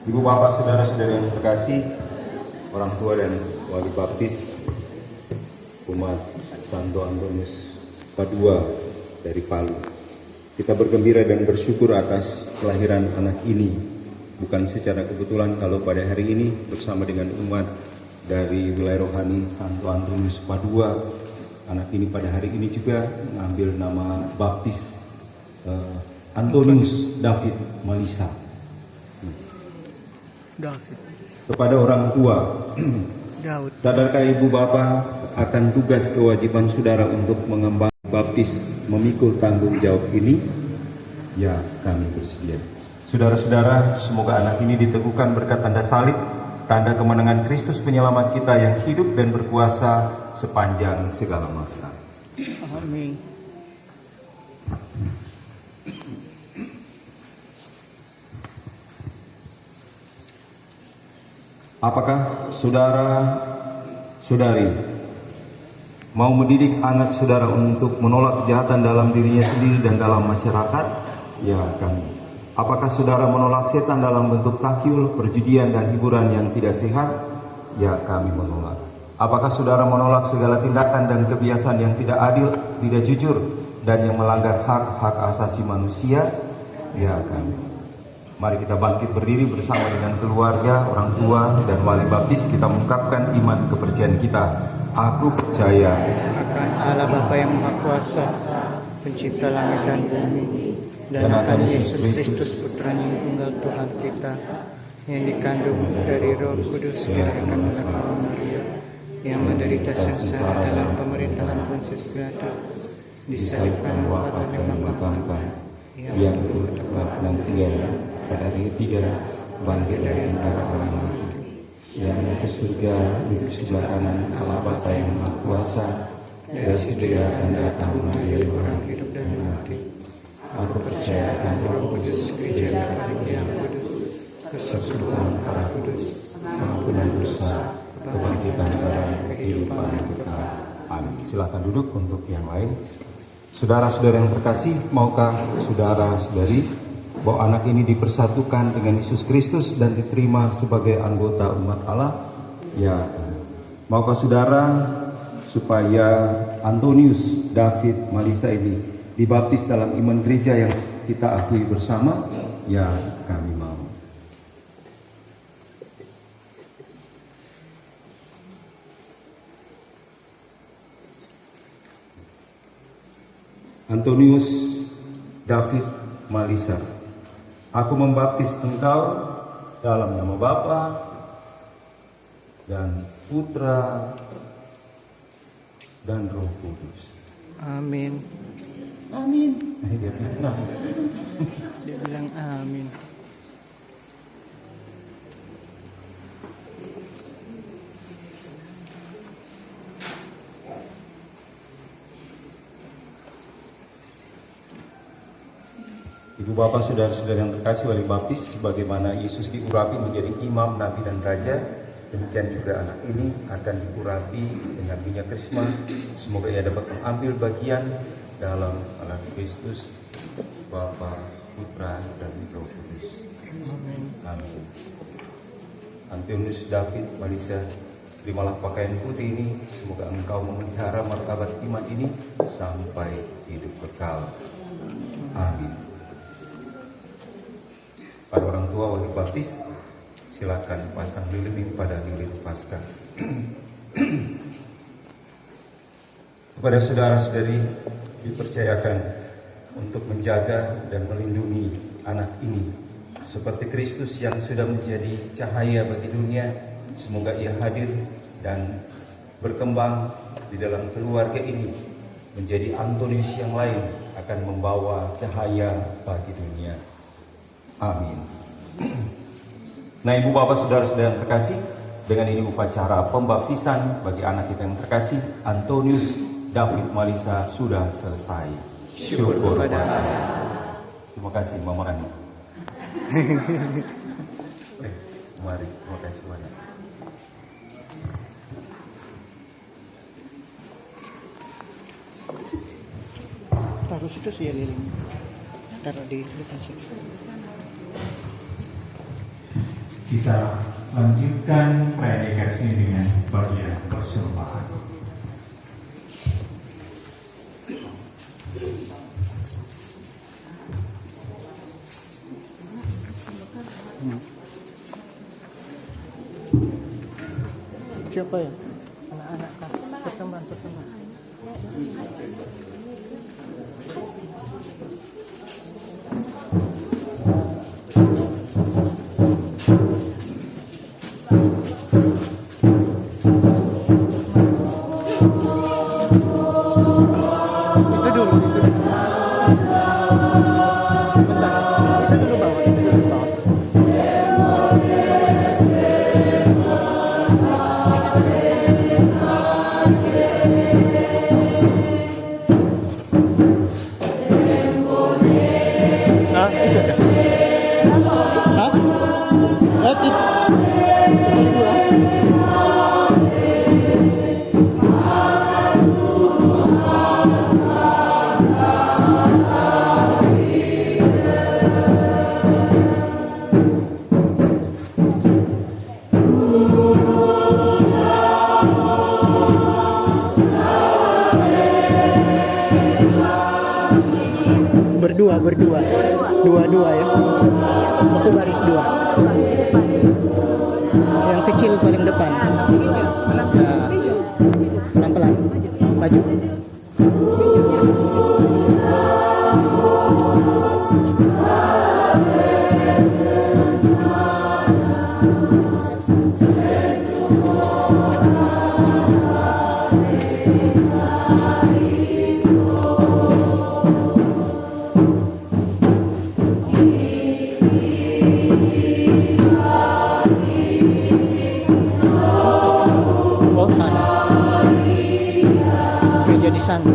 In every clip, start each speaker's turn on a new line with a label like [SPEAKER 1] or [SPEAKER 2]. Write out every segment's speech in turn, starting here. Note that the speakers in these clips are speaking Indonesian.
[SPEAKER 1] Ibu bapak saudara-saudara yang terkasih, orang tua dan wali baptis umat Santo Antonius Padua dari Palu. Kita bergembira dan bersyukur atas kelahiran anak ini. Bukan secara kebetulan kalau pada hari ini bersama dengan umat dari wilayah rohani Santo Antonius Padua, anak ini pada hari ini juga mengambil nama baptis Antonius David Malisa. Kepada orang tua, sadarkah ibu bapak akan tugas kewajiban saudara untuk mengemban baptis memikul tanggung jawab ini? Ya, kami bersedia. Saudara-saudara, semoga anak ini diteguhkan berkat tanda salib, tanda kemenangan Kristus penyelamat kita yang hidup dan berkuasa sepanjang segala masa.
[SPEAKER 2] Amin.
[SPEAKER 1] Apakah saudara-saudari mau mendidik anak saudara untuk menolak kejahatan dalam dirinya sendiri dan dalam masyarakat? Ya, kami. Apakah saudara menolak setan dalam bentuk takyul, perjudian, dan hiburan yang tidak sehat? Ya, kami menolak. Apakah saudara menolak segala tindakan dan kebiasaan yang tidak adil, tidak jujur, dan yang melanggar hak-hak asasi manusia? Ya, kami. Mari kita bangkit berdiri bersama dengan keluarga, orang tua, dan wali baptis. Kita mengungkapkan iman kepercayaan kita. Aku percaya
[SPEAKER 2] akan Allah Bapa yang Maha Kuasa, pencipta langit dan bumi, dan akan Yesus Kristus putranya yang tunggal Tuhan kita, yang dikandung dari Roh Kudus dilahirkan oleh Maria, yang menderita sengsara dalam pemerintahan Pontius Pilatus, disalibkan, wafatkan dan dimakamkan, yang turut nantian pada hari ketiga bangkit dari antara orang mati, yang ke surga duduk sebelah kanan Allah Bapa yang Maha Kuasa, dan segera akan datang mengadili orang hidup dan mati. Aku percaya akan Roh Kudus, Gereja Katolik yang kudus, persekutuan para kudus, pengampunan dosa, kebangkitan dan kehidupan yang kekal. Amin. Silakan duduk untuk yang lain. Saudara-saudara yang terkasih, maukah saudara-saudari bahwa anak ini dipersatukan dengan Yesus Kristus dan diterima sebagai anggota umat Allah? Ya. Maukah saudara supaya Antonius David Malisa ini dibaptis dalam iman gereja yang kita akui bersama? Ya, kami mau. Antonius David Malisa, aku membaptis engkau dalam nama Bapa dan Putra dan Roh Kudus. Amin.
[SPEAKER 1] Amin.
[SPEAKER 2] Dia bilang amin.
[SPEAKER 1] Ibu bapak saudara-saudara yang terkasih wali baptis, sebagaimana Yesus diurapi menjadi imam, nabi dan raja, demikian juga anak ini akan diurapi dengan minyak krisma. Semoga ia dapat mengambil bagian dalam anak Kristus, Bapa, Putra, dan Roh Kudus.
[SPEAKER 2] Amin.
[SPEAKER 1] Amin. Antonius David Malisa, terimalah pakaian putih ini. Semoga engkau memelihara martabat iman ini sampai hidup kekal. Amin. Para orang tua wali baptis, silakan pasang lilin pada lilin Paskah. Kepada saudara-saudari dipercayakan untuk menjaga dan melindungi anak ini seperti Kristus yang sudah menjadi cahaya bagi dunia. Semoga ia hadir dan berkembang di dalam keluarga ini menjadi Antonius yang lain, akan membawa cahaya bagi dunia. Amin. Nah, ibu bapak saudara-saudara yang terkasih, dengan ini upacara pembaptisan bagi anak kita yang terkasih Antonius David Malisa sudah selesai. Syukur pada Allah. Terima kasih Mama Rani. Mari, terima kasih banyak.
[SPEAKER 2] Taruh situ sih ya lilin. Taruh di depan situ.
[SPEAKER 3] Kita lanjutkan predikasi dengan bagian persembahan.
[SPEAKER 2] Siapa ya? Anak-anak persembahan. Itu dulu. Bentar. Itu dulu bawa. Itu dah. Hah? Berdua. Dua ya. Satu baris dua. Yang kecil paling depan. Pelan-pelan. Maju. Jadi sana.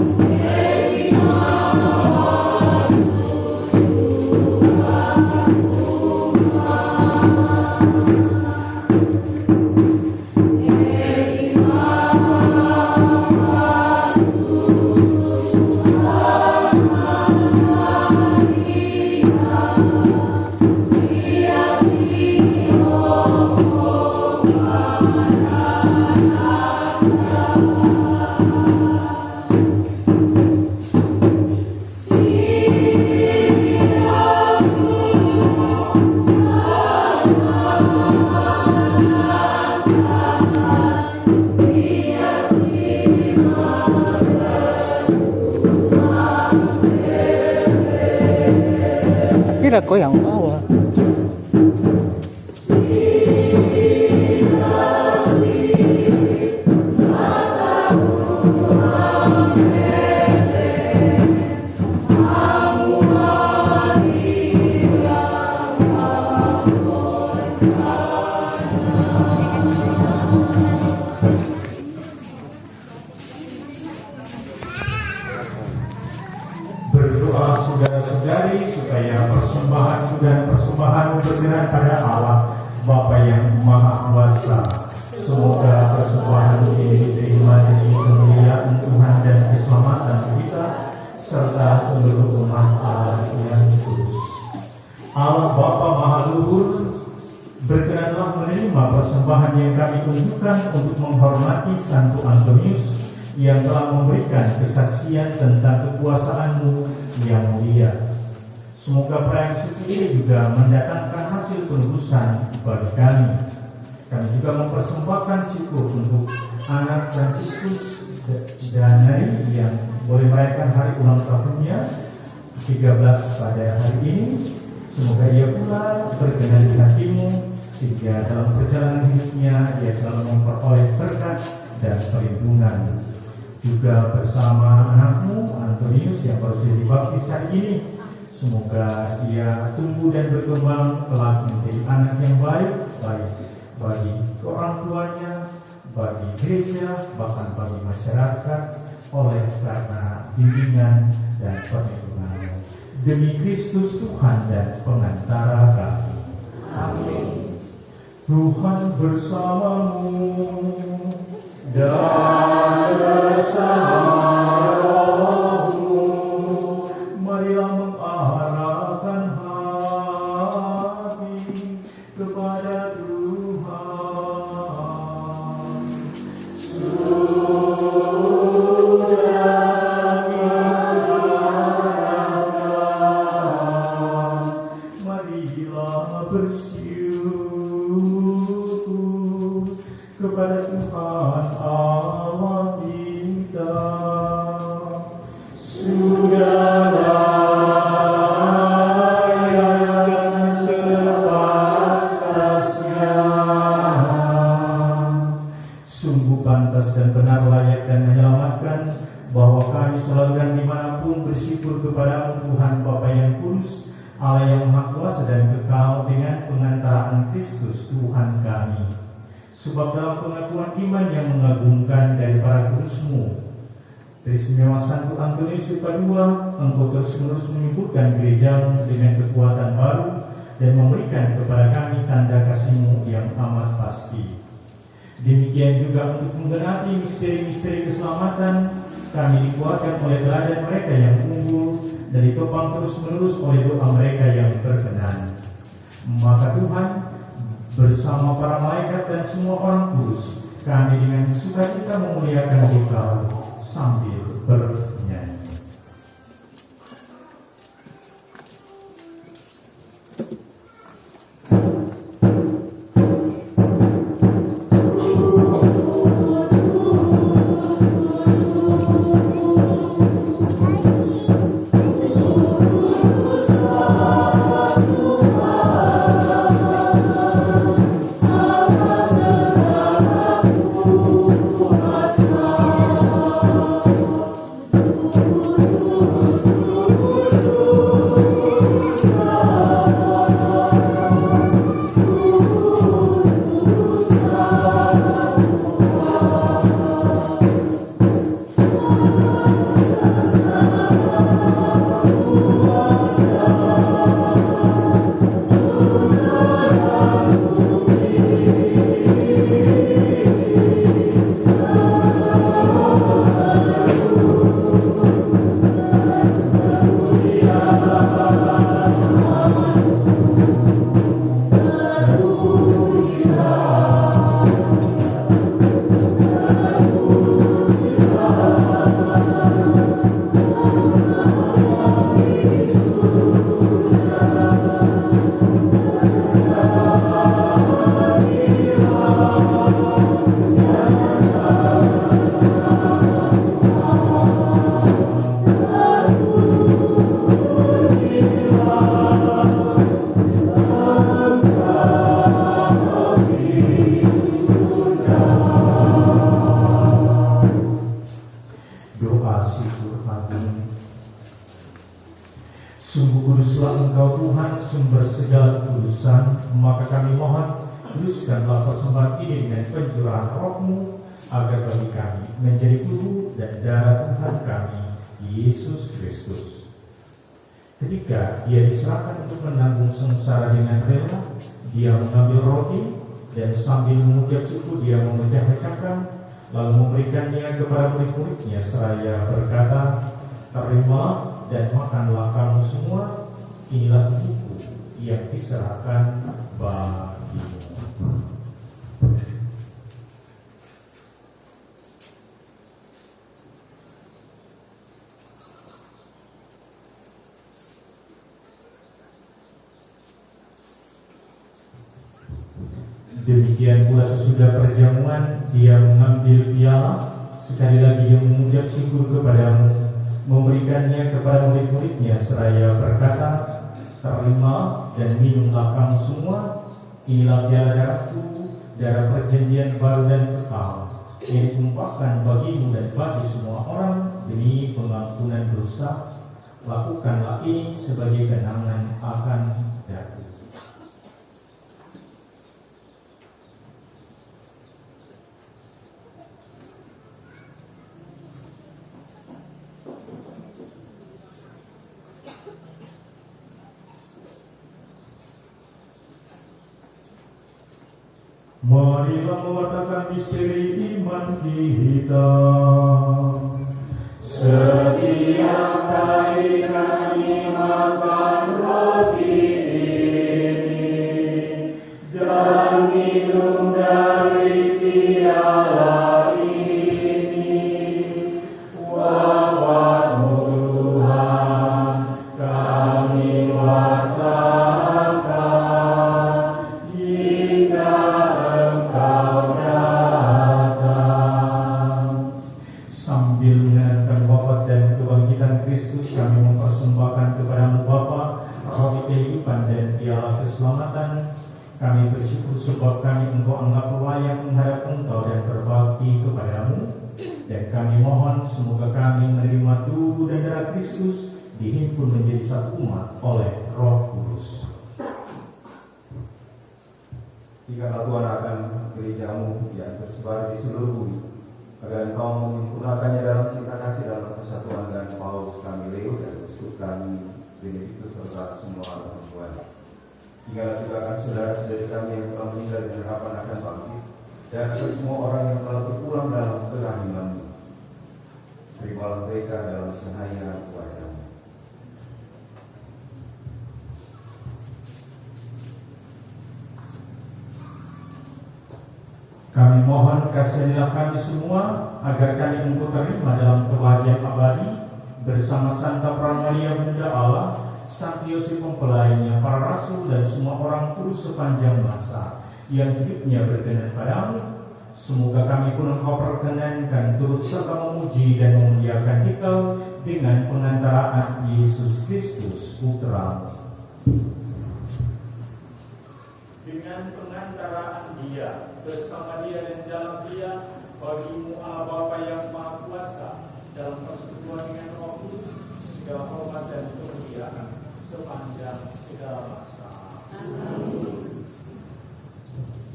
[SPEAKER 2] Kira kau yang bawa.
[SPEAKER 3] Berdoa saudara-saudari supaya persembahanmu dan persembahanmu berkenan pada Allah Bapa yang Maha Kuasa. Semoga persembahan ini diterima demi kemuliaan Tuhan dan keselamatan kita serta seluruh umat Allah yang kudus. Allah Bapa Maha Luhur, berkenanlah menerima persembahan yang kami tunjukkan untuk menghormati Santo Antonius yang telah memberikan kesaksian tentang kekuasaan-Mu yang mulia. Semoga perayaan suci ini juga mendatangkan hasil penebusan bagi kami. Kami juga mempersembahkan syukur untuk anak Fransiskus Danari yang boleh merayakan hari ulang tahunnya 13 pada hari ini. Semoga ia pula berkenan di hati-Mu sehingga dalam perjalanan hidupnya ia selalu memperoleh berkat dan perlindungan. Juga bersama anakmu Antonius yang baru saja dibaptis hari ini, semoga ia tumbuh dan berkembang kelak menjadi anak yang baik bagi orang tuanya, bagi gereja, bahkan bagi masyarakat oleh karena bimbingan dan perlindungan. Demi Kristus Tuhan dan pengantara kami. Amin. Tuhan bersamamu dan bersama rohmu. Marilah mengarahkan hati kepada Tuhan. marilah bersyukur kepada Tuhan Allah kita. Sudahlah yang sepantasnya, sungguh pantas dan benar, layak dan menyelamatkan, bahwa kami selalu dan dimanapun bersyukur kepada Tuhan Bapa yang kudus, Allah yang Maha Kuasa dan kekal, dengan pengantaraan Kristus Tuhan kami. Sebab dalam pengakuan iman yang mengagumkan dari para kudus-Mu, Trismewa Santo Antonius Padua, Engkau terus-menerus menyebutkan gereja dengan kekuatan baru dan memberikan kepada kami tanda kasih-Mu yang amat pasti. Demikian juga untuk menggenapi misteri-misteri keselamatan, kami dikuatkan oleh teladan mereka yang unggul dan ditopang terus-menerus oleh doa mereka yang berkenan. Maka Tuhan bersama para malaikat dan semua orang kudus, kami dengan sukacita memuliakan Dikau sambil bernyanyi. Sungguh kuduslah Engkau Tuhan, sumber segala kekudusan, maka kami mohon, kuduskanlah persembahan ini dengan pencurahan Roh-Mu, agar bagi kami menjadi tubuh dan darah Tuhan kami, Yesus Kristus. Ketika Dia diserahkan untuk menanggung sengsara dengan rela, Dia mengambil roti dan sambil mengucap syukur Dia memecah-pecahkan, lalu memberikannya kepada murid-muridnya seraya berkata, "Terima dan makanlah kamu semua, inilah tubuhku yang diserahkan bagimu." Demikian pula sesudah perjamuan, Dia mengambil piala, sekali lagi Dia mengucap syukur kepadamu, memberikannya kepada murid-muridnya seraya berkata, "Terima dan minumlah kamu semua, inilah piala darahku, darah perjanjian baru dan kekal, yang ditumpahkan bagimu dan bagi semua orang demi pengampunan dosa. Lakukanlah ini sebagai kenangan akan aku." Marilah mewartakan misteri iman kita. Setiap kali kami makan roti ini dan minum dari piala ini, wafat-Mu Tuhan kami wartakan. keselamatan. Kami bersyukur sebab kami Engkau anggap layak menghadap Engkau dan berbakti kepadamu. Dan kami mohon semoga kami menerima tubuh dan darah Kristus, dihimpun menjadi satu umat oleh Roh Kudus.
[SPEAKER 1] Jikalau Tuhan akan gerejamu yang tersebar di seluruh bumi, agar Engkau menyempurnakannya dalam cinta kasih dalam kesatuan dan Paulus kami Leo dan uskup kami Benediktus serta semua orang Tuhan. Hingga juga akan saudara-saudari kami yang telah meninggal dan harapan akan bangkit, dan akan semua orang yang telah berpulang dalam kerahiman-Mu. Terimalah mereka dalam sahaya wajah-Mu.
[SPEAKER 3] Kami mohon kasihanilah kami semua, agar kami Engkau terima dalam kebahagiaan abadi bersama Santa Pramalia Bunda Allah, Sang Yosef mempelainya, para rasul dan semua orang kudus sepanjang masa yang hidupnya berkenan padamu. Semoga kami pun Engkau perkenankan turut serta memuji dan memuliakan Engkau dengan pengantaraan Yesus Kristus Putra-Mu. Dengan pengantaraan Dia, bersama Dia dan dalam Dia, bagimu Allah Bapa yang Maha Kuasa, dalam persekutuan dengan Roh Kudus, segala hormat dan kemuliaan sepanjang segala masa. Amin.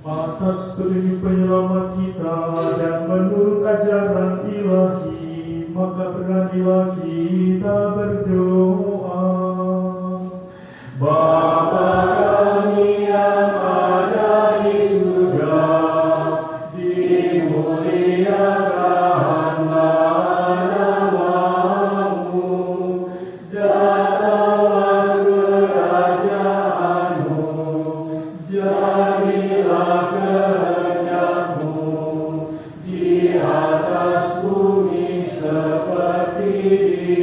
[SPEAKER 3] Atas demi penyelamat kita dan menurut ajaran ilahi, maka beranilah kita berdoa. Bapa kami yang ada di surga, dimuliakanlah namamu, datanglah kerajaanmu, jadilah kehendakmu di atas bumi seperti di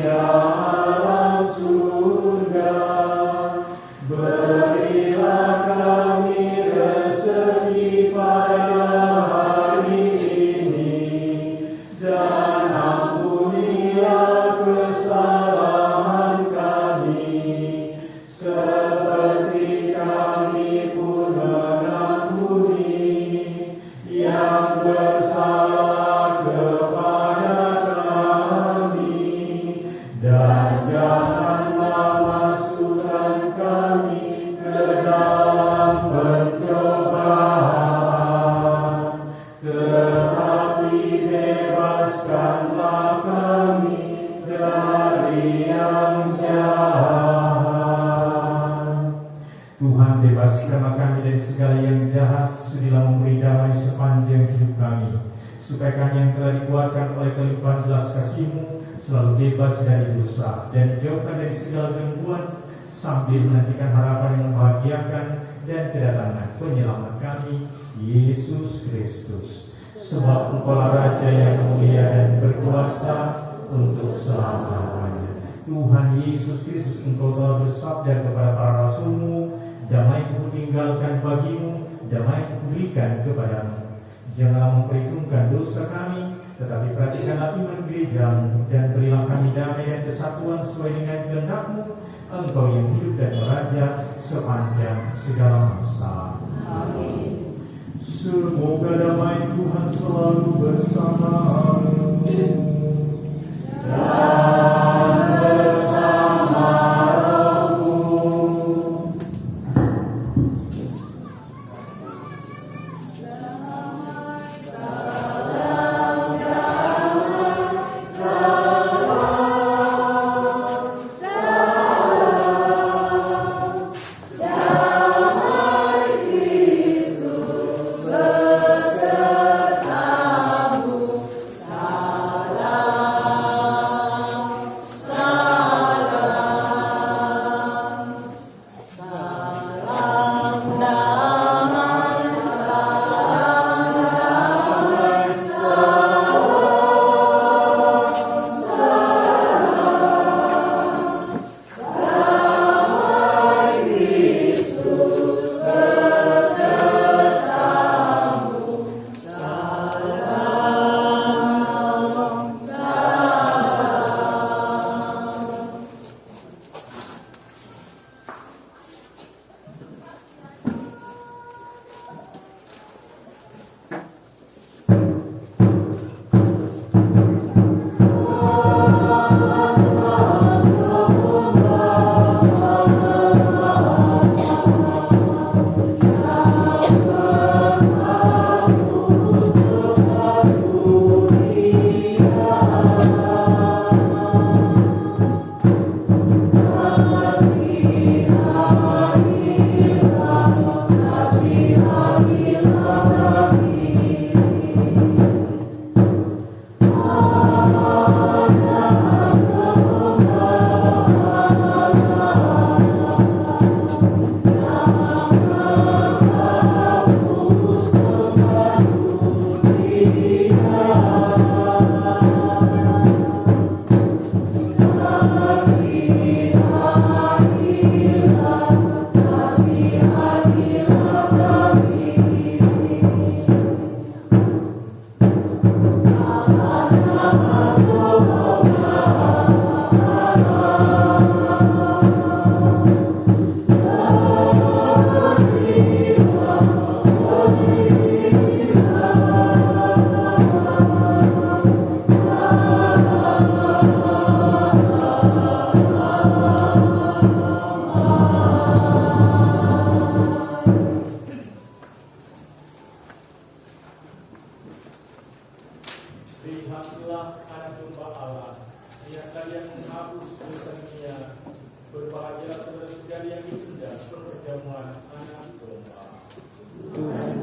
[SPEAKER 3] dalam surga. Berilah kami rezeki pada hari ini, dan ampunilah kesalahan kami, seperti kami pun mengampuni yang bersalah kepada kami, dan janganlah masukkan kami ke dalam pencobaan, tetapi bebaskanlah kami dari yang jahat. Tuhan, bebaskanlah kami dari segala yang jahat, sudilah memberi damai sepanjang hidup kami, supaya kami yang telah dikuatkan oleh kelimpahan belas kasih-Mu selalu bebas dari dosa dan dijauhkan dari segala gangguan, sambil menantikan harapan yang membahagiakan dan kedatangan penyelamat kami, Yesus Kristus. Sebab Engkaulah Raja yang mulia dan berkuasa untuk selama-lamanya. Tuhan Yesus Kristus, Engkau telah bersabda kepada para rasul-Mu, damai Ku tinggalkan bagimu, damai Ku berikan kepadamu. Janganlah memperhitungkan dosa kami, tetapi perhatikanlah iman gereja-Mu, dan berilah kami damai dan kesatuan sesuai dengan kehendak-Mu, Engkau yang hidup dan meraja sepanjang segala masa. Amin. Semoga damai Tuhan selalu bersama-Mu. Dan bersama Roh-Mu. Tuhan anak domba.
[SPEAKER 2] Tuhan,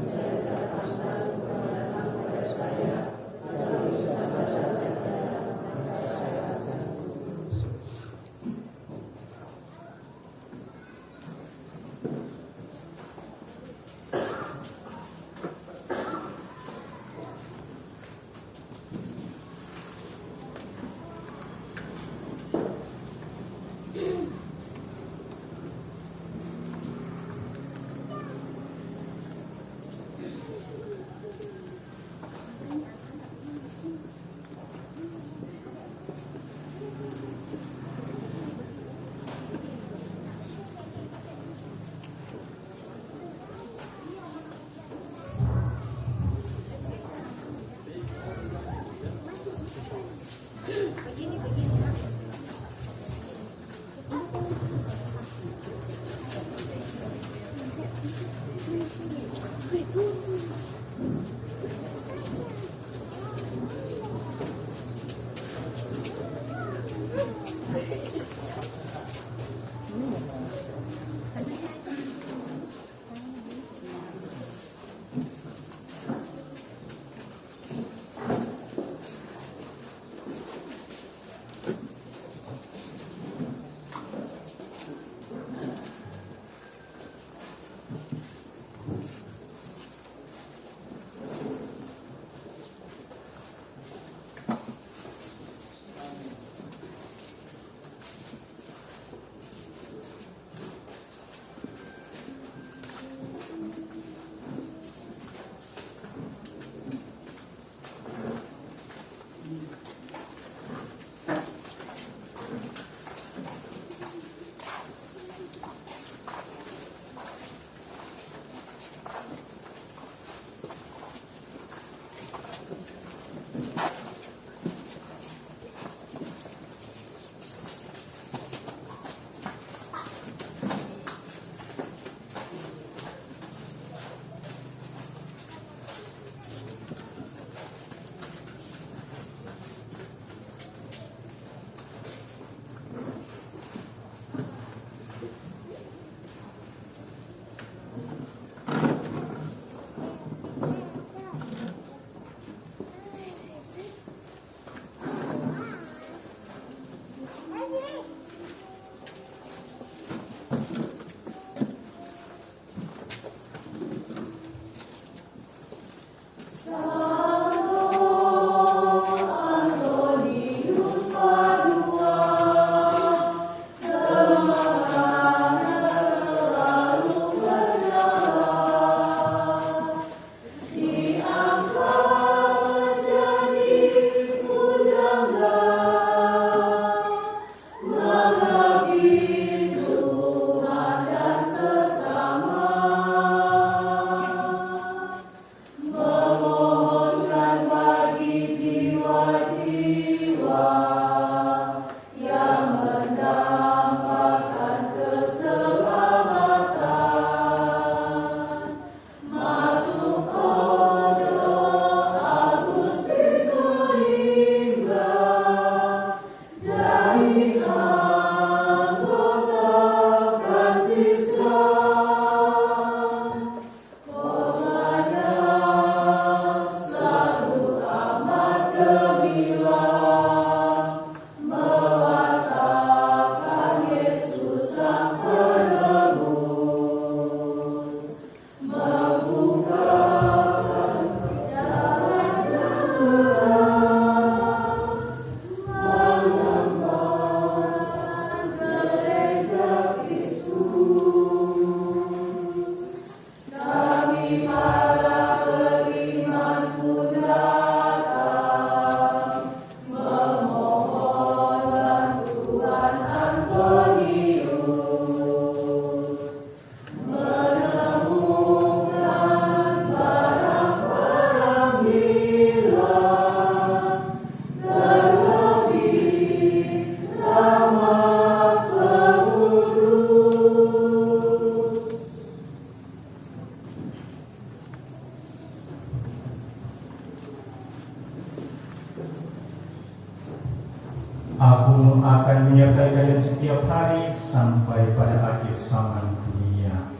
[SPEAKER 3] Aku akan menyertai kalian setiap hari sampai pada akhir zaman dunia.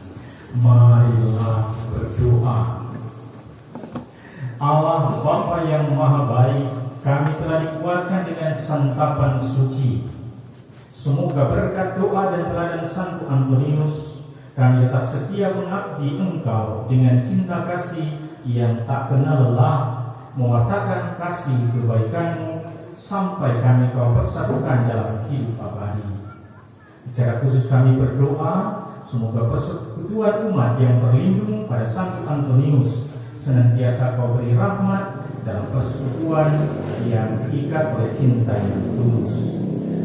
[SPEAKER 3] Marilah berdoa. Allah Bapa yang Maha Baik, kami telah dikuatkan dengan santapan suci. Semoga berkat doa dan teladan Santo Antonius, kami tetap setia mengabdi Engkau dengan cinta kasih yang tak kenal lelah, mewartakan kasih kebaikan-Mu sampai kami Kau persatukan dalam hidup abadi. Secara khusus kami berdoa, semoga persekutuan umat yang berlindung pada Santo Antonius senantiasa Kau beri rahmat dalam persekutuan yang diikat oleh cinta yang tulus.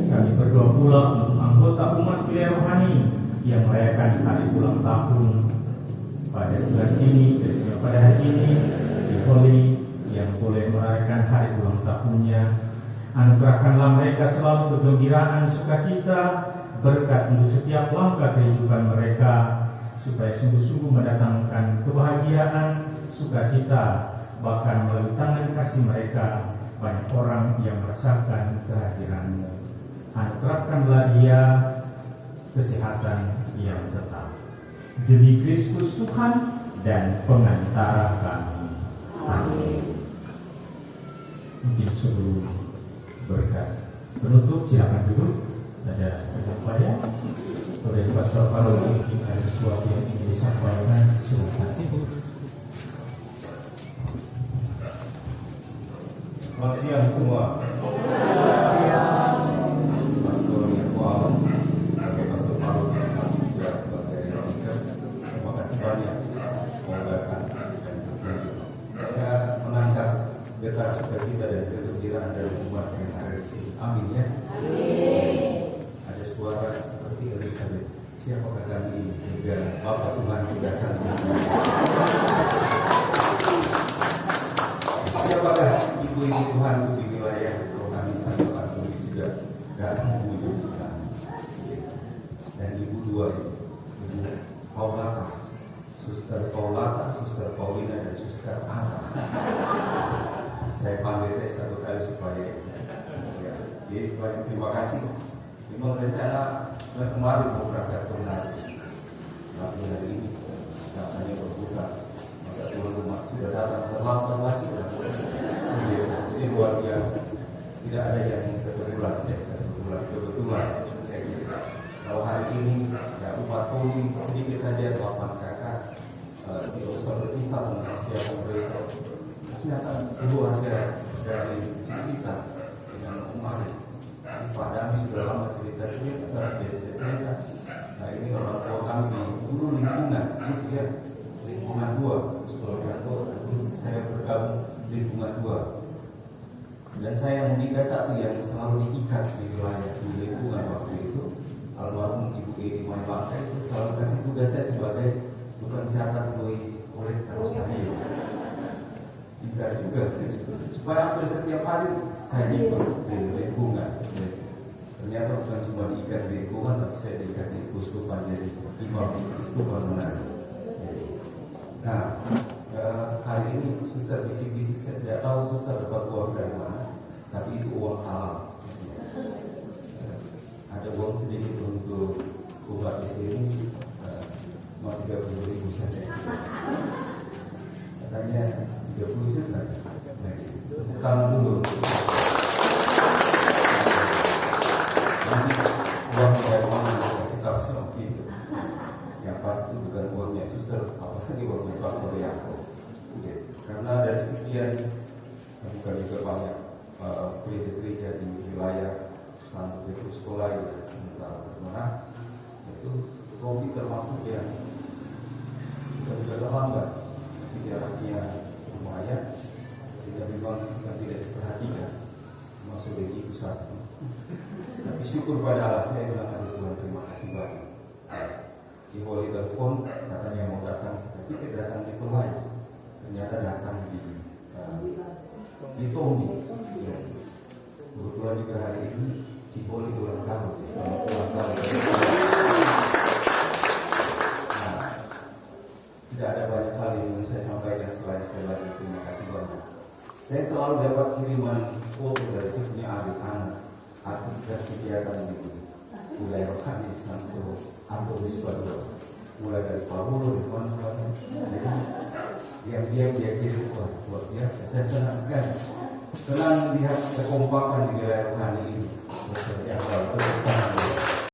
[SPEAKER 3] Kami berdoa pula untuk anggota umat Gereja Rohani yang merayakan hari ulang tahun pada bulan ini, pada hari ini, di Holy yang boleh merayakan hari ulang tahunnya. Anugerahkanlah mereka selalu kegembiraan, sukacita, berkat untuk setiap langkah kehidupan mereka, supaya sungguh-sungguh mendatangkan kebahagiaan, sukacita, bahkan melalui tangan kasih mereka banyak orang yang merasakan kehadiran-Mu. Anugerahkanlah dia kesehatan yang tetap. Demi Kristus Tuhan dan pengantara kami. Amin. Mungkin sebelum berkat penutup, silakan duduk. Ada upaya oleh Pastor Parodi, mungkin ada sesuatu yang ingin disampaikan, silakan.
[SPEAKER 1] Selamat siang semua. Pastor Yekual, sebagai Pastor Parodi, juga sebagai Roker, terima kasih banyak mengabarkan dan berbagi. Saya menangkap getar sukacita dan kegembiraan dari umat yang ada di sini. Amin ya. Ada suara seperti Elizabeth. Siapakah kami ini sehingga Bapak Tuhan mudahkan? Siapakah ibu-ibu Tuhan di wilayah Rohani Santo Antonius juga datang mengunjungi kami? Dan ibu dua ini, Ibu Paulata, Suster Paulata, Suster Paulina, dan Suster Ana. Saya panggil saya satu kali supaya ya. Jadi banyak terima kasih. Memang rencana kemarin mau berangkat ke Manado, tapi hari ini rasanya berbuka. Masa tuan rumah sudah datang terlambat lagi. Jadi luar biasa. Tidak ada yang kebetulan, kebetulan. Kalau hari ini ya umat Poli sedikit saja 8 kakak tidak usah berpisah dengan siapa mereka. Ternyata keluarga dari cerita dengan umat. Pak Dami sudah lama cerita-cerita, cerita. Nah ini orang tua kami di dulu lingkungan, gitu ya, lingkungan 2. Setelah kantor, saya bergabung lingkungan 2. Dan saya menikah satu yang selalu diikat di wilayah di lingkungan waktu itu. Almarhum Ibu Edi Mailaka itu selalu kasih tugas saya sebagai bukan catat oleh Rosario. Ikat juga, supaya hampir setiap hari saya ikut di lingkungan. Ternyata bukan cuma diikat di lingkungan, tapi saya diikat di Kuskupan, jadi imam di Kuskupan Manado. Nah, hari ini Suster bisik-bisik, saya tidak tahu Suster dapat uang dari mana, tapi itu uang halal. Ada uang sedikit untuk ubat di sini, cuma 30.000 saja. Katanya 30 juta. Tepuk tangan dulu. Nanti uang dari mana kasih tahu seperti itu. Yang pasti itu bukan uangnya Suster, apalagi uangnya Pastor Yaakob. Karena dari sekian, bukan juga banyak gereja-gereja di wilayah Santo Petrus Kolai dan sementara Bermerah, itu Robi termasuk yang juga terlambat, jaraknya lumayan, sehingga memang kita tidak diperhatikan, masuk di pusat. Tapi syukur pada Allah, saya bilang kepada Tuhan terima kasih banyak. Ciholi telepon katanya mau datang, tapi tidak datang di Kolai, ternyata datang di Tombi. Ya. Kebetulan juga hari ini Ciholi ulang tahun, selamat ulang tahun. Nah, tidak ada banyak hal yang ingin saya sampaikan selain sekali lagi terima kasih banyak. Saya selalu dapat kiriman foto dari saya punya adik-anak aktivitas kegiatan di wilayah Rohani Santo Antonius Padua. mulai dari Paulo, Yohanes, jadi diam-diam dia kirim. Wah, luar biasa. Saya senang sekali. Senang lihat kekompakan di wilayah rohani ini. Yang betul